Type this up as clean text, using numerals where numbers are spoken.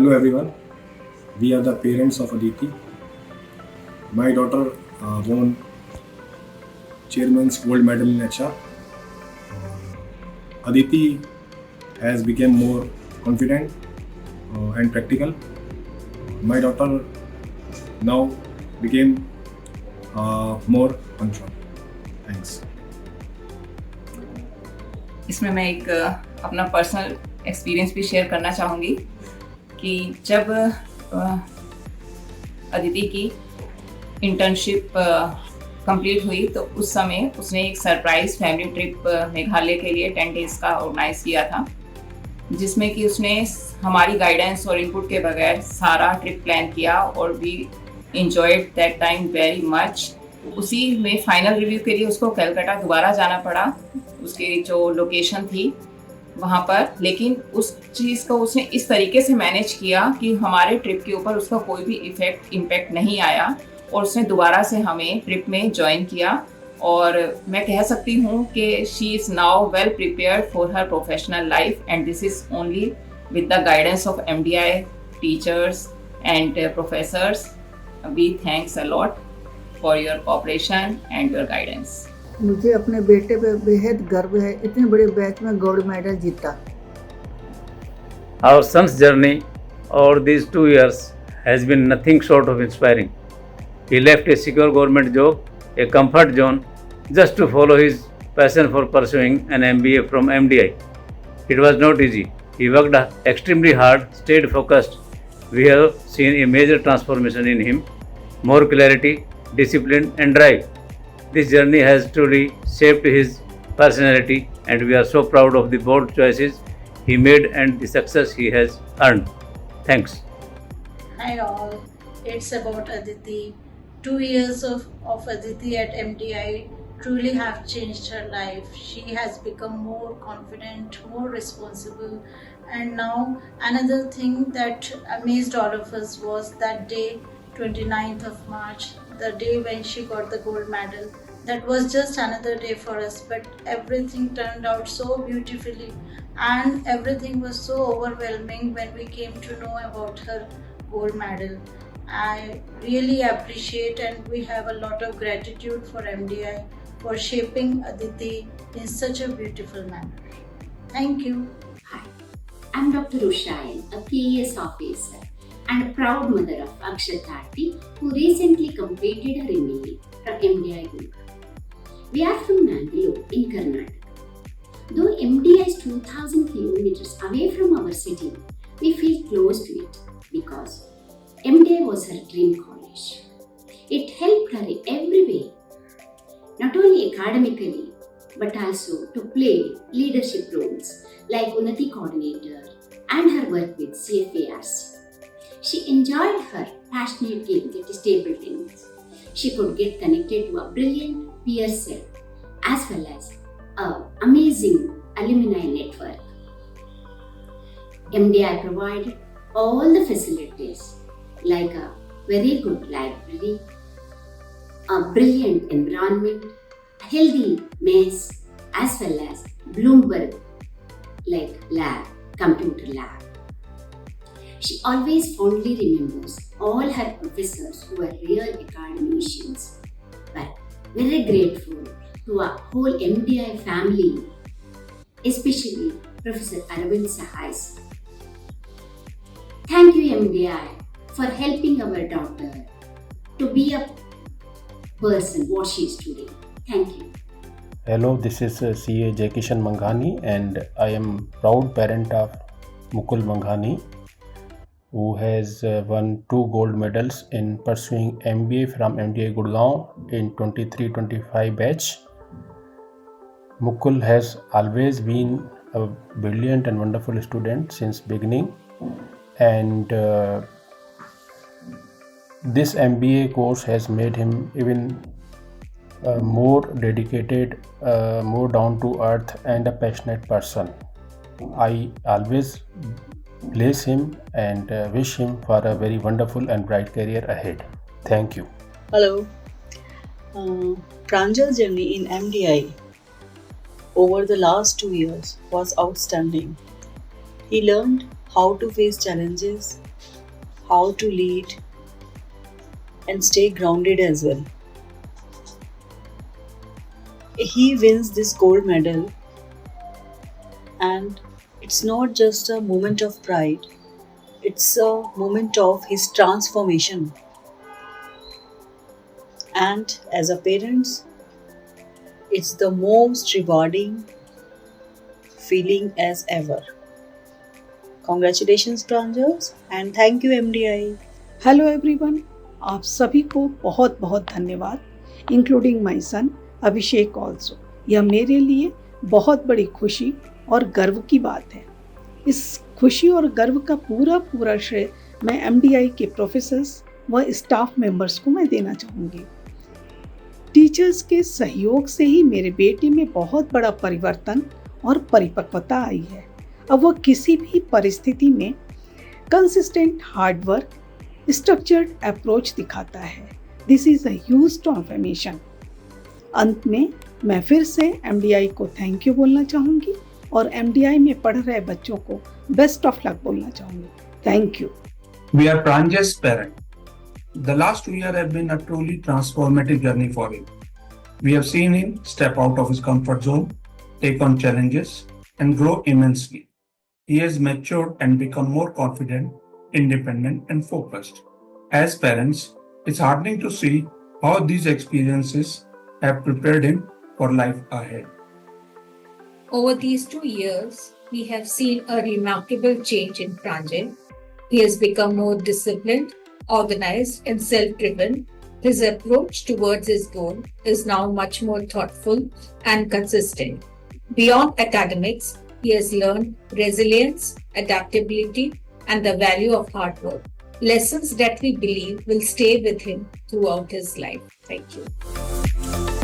Hello everyone, we are the parents of Aditi. My daughter won Chairman's Gold Medal in HR. Aditi has become more confident and practical. My daughter now became more punctual. Thanks. इसमें मैं एक अपना personal experience भी share करना चाहूँगी कि जब अदिति की इंटर्नशिप कंप्लीट हुई तो उस समय उसने एक सरप्राइज फैमिली ट्रिप मेघालय के लिए 10 डेज का ऑर्गेनाइज किया था, जिसमें कि उसने हमारी गाइडेंस और इनपुट के बगैर सारा ट्रिप प्लान किया और we enjoyed that time very much. उसी में फाइनल रिव्यू के लिए उसको कलकत्ता दोबारा जाना पड़ा, उसकी जो लोकेशन थी वहाँ पर, लेकिन उस चीज़ को उसने इस तरीके से मैनेज किया कि हमारे ट्रिप के ऊपर उसका कोई भी इम्पैक्ट नहीं आया और उसने दोबारा से हमें ट्रिप में ज्वाइन किया। और मैं कह सकती हूँ कि she is now well prepared for her professional life and this is only with the guidance of MDI teachers and professors. We thanks a lot for your cooperation and your guidance. मुझे अपने बेटे पे बेहद गर्व है, इतने बड़े batch में गोल्ड मेडल जीता। Our son's journey over these 2 years has been nothing short of inspiring. He left a secure government job, a comfort zone, just to follow his passion for pursuing an MBA from MDI. It was not easy. He worked extremely hard, stayed focused. We have seen a major transformation in him, more clarity, discipline and drive. This journey has truly shaped his personality and we are so proud of the bold choices he made and the success he has earned. Thanks. Hi all, it's about Aditi. 2 years of Aditi at MDI truly have changed her life. She has become more confident, more responsible, and now another thing that amazed all of us was that day, 29th of March, the day when she got the gold medal. That was just another day for us, but everything turned out so beautifully and everything was so overwhelming when we came to know about her gold medal. I really appreciate and we have a lot of gratitude for MDI for shaping Aditi in such a beautiful manner. Thank you. Hi, I'm Dr. Ushayan, a PES officer and a proud mother of Akshat Aarti, who recently completed her MBA from MDI Group. We are from Mangalore in Karnataka. Though MDI is 2000 kilometers away from our city, we feel close to it because MDI was her dream college. It helped her in every way, not only academically, but also to play leadership roles like Unnati Coordinator and her work with CFARC. She enjoyed her passionate game, that is table tennis. She could get connected to a brilliant peer set as well as an amazing alumni network. MDI provided all the facilities like a very good library, a brilliant environment, a healthy mess, as well as Bloomberg like lab, computer lab. She always fondly remembers all her professors who were real academicians, but very grateful to our whole MDI family, especially Professor Arvind Sahais. Thank you MDI for helping our daughter to be a person what she is today. Thank you. Hello, this is CA Jaikishan Manghani and I am proud parent of Mukul Manghani, who has won 2 gold medals in pursuing MBA from MDI Gurgaon in 23-25 batch. Mukul has always been a brilliant and wonderful student since beginning, and this MBA course has made him even more dedicated, more down to earth and a passionate person. I always bless him and wish him for a very wonderful and bright career ahead. Thank you. Hello. Pranjal's journey in MDI over the last 2 years was outstanding. He learned how to face challenges, how to lead and stay grounded as well. He wins this gold medal, and it's not just a moment of pride, it's a moment of his transformation. And as a parent, it's the most rewarding feeling as ever. Congratulations Pranjal and thank you MDI. Hello everyone, आप सभी को बहुत बहुत धन्यवाद, including my son Abhishek also. यह मेरे लिए बहुत बड़ी खुशी और गर्व की बात है। इस खुशी और गर्व का पूरा श्रेय मैं एमडीआई के प्रोफेसर्स व स्टाफ मेंबर्स को मैं देना चाहूँगी। टीचर्स के सहयोग से ही मेरे बेटे में बहुत बड़ा परिवर्तन और परिपक्वता आई है। अब वह किसी भी परिस्थिति में कंसिस्टेंट हार्डवर्क, स्ट्रक्चर्ड अप्रोच दिखाता है। This is a huge transformation. अंत में मैं फिर से एमडीआई को थैंक यू बोलना चाहूँगी और एमडीआई में पढ़ रहे बच्चों को बेस्ट ऑफ लक बोलना चाहूँगी। Thank you. We are Pranjal's parent. The last 2 years have been a truly transformative journey for him. We have seen him step out of his comfort zone, take on challenges, and grow immensely. He has matured and become more confident, independent, and focused. As parents, it's heartening to see how these experiences have prepared him for life ahead. Over these 2 years, we have seen a remarkable change in Pranjal. He has become more disciplined, organized, and self-driven. His approach towards his goal is now much more thoughtful and consistent. Beyond academics, he has learned resilience, adaptability, and the value of hard work. Lessons that we believe will stay with him throughout his life. Thank you.